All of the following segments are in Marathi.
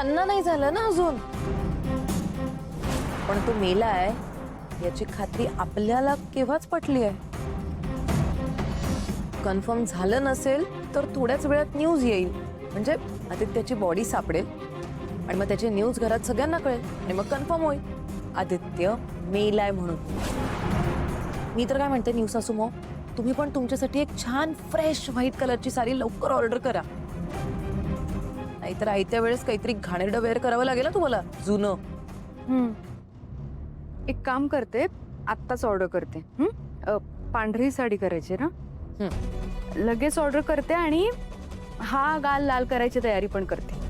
त्यांना नाही झालं ना अजून. पण तो मेलाय याची खात्री आपल्याला केव्हाच पटली आहे. कन्फर्म झालं नसेल तर थोड्याच वेळात न्यूज येईल, म्हणजे आदित्याची बॉडी सापडेल आणि मग त्याची न्यूज घरात सगळ्यांना कळेल आणि मग कन्फर्म होईल आदित्य मेलाय म्हणून. मी तर काय म्हणते न्यूज सासू मो, तुम्ही पण तुमच्यासाठी एक छान फ्रेश व्हाईट कलरची साडी लवकर ऑर्डर करा, नाहीतर आयत्या वेळेस काहीतरी घाणेरडं वेअर करावं लागेल ना तुम्हाला जुनं. एक काम करते, आत्ताच ऑर्डर करते. पांढरी साडी करायची ना, लगेच ऑर्डर करते आणि हा गाल लाल करायची तयारी पण करते.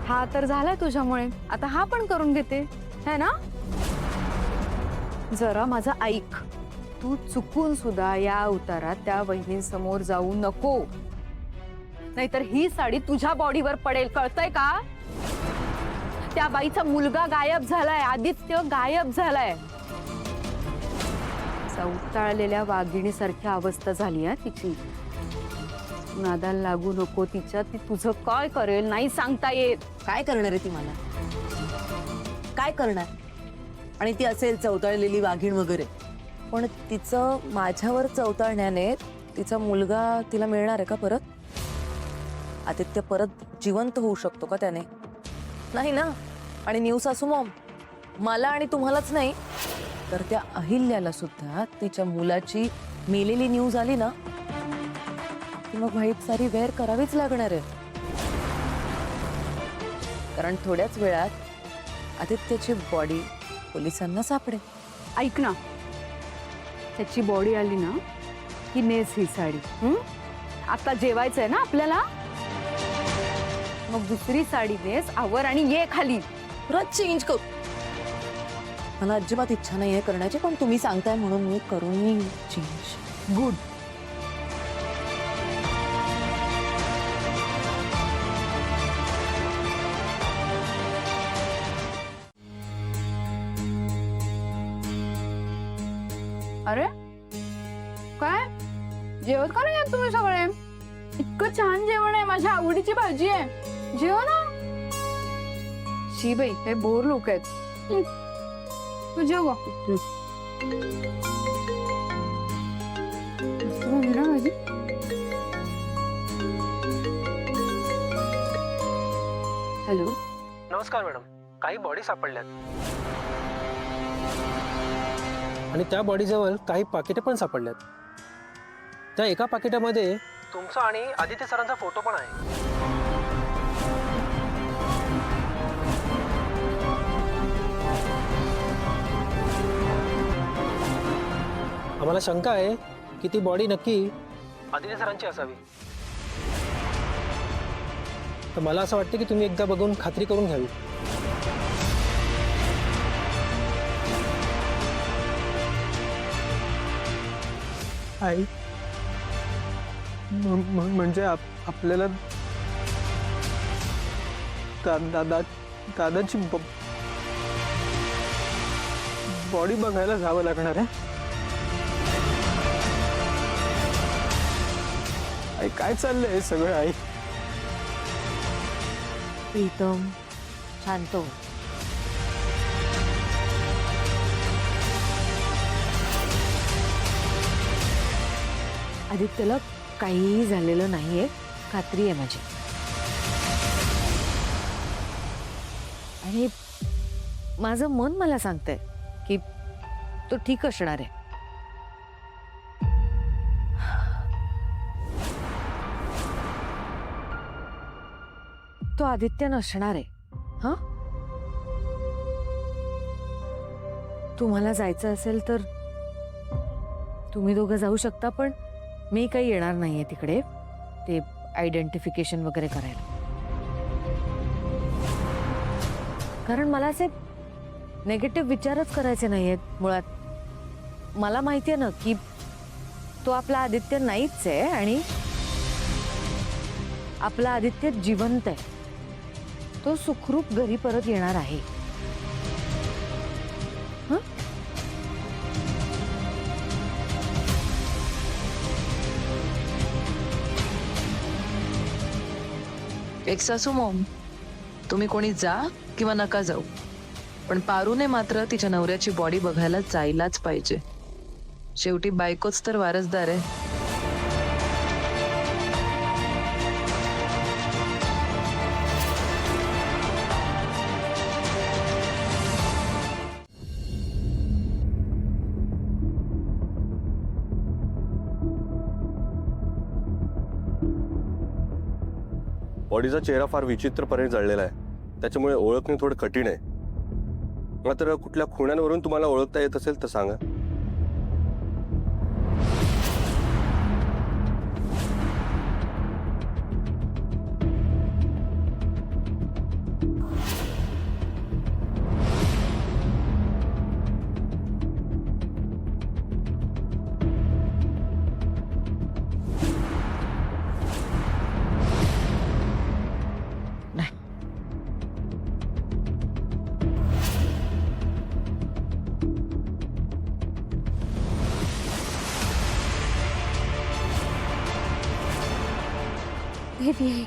हा तर झालाय तुझ्यामुळे, आता हा पण करून घेते है ना. जरा माझं ऐक, तू चुकून सुद्धा या अवतारात त्या वहिनींसमोर जाऊ नको, नाहीतर ही साडी तुझ्या बॉडीवर पडेल, कळतंय का. त्या बाईचा मुलगा गायब झालाय, आदित्य गायब झालाय. चवताळलेल्या वाघिणीसारखी अवस्था झाली आहे तिची. नादाला लागू नको तिच्या, ती तुझं काय करेल नाही सांगता येत. काय करणार आहे ती, मला काय करणार. आणि ती असेल चवताळलेली वाघीण वगैरे, पण तिचं माझ्यावर चवताळण्याने तिचा मुलगा तिला मिळणार आहे का परत. आदित्य परत जिवंत होऊ शकतो का त्याने, नाही ना. आणि न्यूज असू मॉम, मला आणि तुम्हालाच नाही तर त्या अहिल्याला सुद्धा तिच्या मुलाची मेलेली न्यूज आली ना की मग व्हाईट साडी वेअर करावीच लागणार आहे. कारण थोड्याच वेळात आदित्यची बॉडी पोलिसांना सापडेल. ऐक ना, त्याची बॉडी आली ना की नेस ही साडी. आता जेवायचंय ना आपल्याला, मग दुसरी साडी नेस, आवर आणि ये खाली. परत चेंज करू. मला अजिबात इच्छा नाही आहे करण्याची, पण तुम्ही सांगताय म्हणून मी करून चेंज. गुड. अरे काय जेवत का नाही तुम्ही सगळे. इतकं छान जेवण आहे, माझ्या आवडीची भाजी आहे, जेव ना. शी बाई, हे बोर लोक आहेत. तू जेव भाजी. हॅलो, नमस्कार मॅडम, काही बॉडी सापडल्यात आणि त्या बॉडीजवळ काही पाकिटे पण सापडल्यात. त्या एका पाकिटामध्ये तुमचा आणि आदित्य सरांचा फोटो पण आहे. आम्हाला शंका आहे की ती बॉडी नक्की आदित्य सरांची असावी. तर मला असं वाटतं की तुम्ही एकदा बघून खात्री करून घ्यावी. आई, म्हणजे आपल्याला दादाची बॉडी बघायला जावं लागणार आहे. आई, काय चाललंय सगळं. आई, प्रीतम शांत हो. आदित्यला काहीही झालेलं नाहीये, खात्री आहे माझी. आणि माझं मन मला सांगतंय की तो ठीक असणार आहे. तो आदित्य नसणार आहे. हा, तुम्हाला जायचं असेल तर तुम्ही दोघं जाऊ शकता, पण मी काही येणार नाहीये तिकडे ते आयडेंटिफिकेशन वगैरे करायला. कारण मला असे नेगेटिव्ह विचारच करायचे नाहीयेत मुळात. मला माहिती आहे ना की तो आपला आदित्य नाहीच आहे आणि आपला आदित्य जिवंत आहे. तो सुखरूप घरी परत येणार आहे. एक सासू मॉम, तुम्ही कोणी जा किंवा नका जाऊ, पण पारूने मात्र तिच्या नवऱ्याची बॉडी बघायला जायलाच पाहिजे. शेवटी बायकोच तर वारसदार आहे. बॉडीचा चेहरा फार विचित्रपणे जळलेला आहे, त्याच्यामुळे ओळखणे थोडं कठीण आहे. मात्र कुठल्या खुणांवरून तुम्हाला ओळखता येत असेल तर सांगा. देवी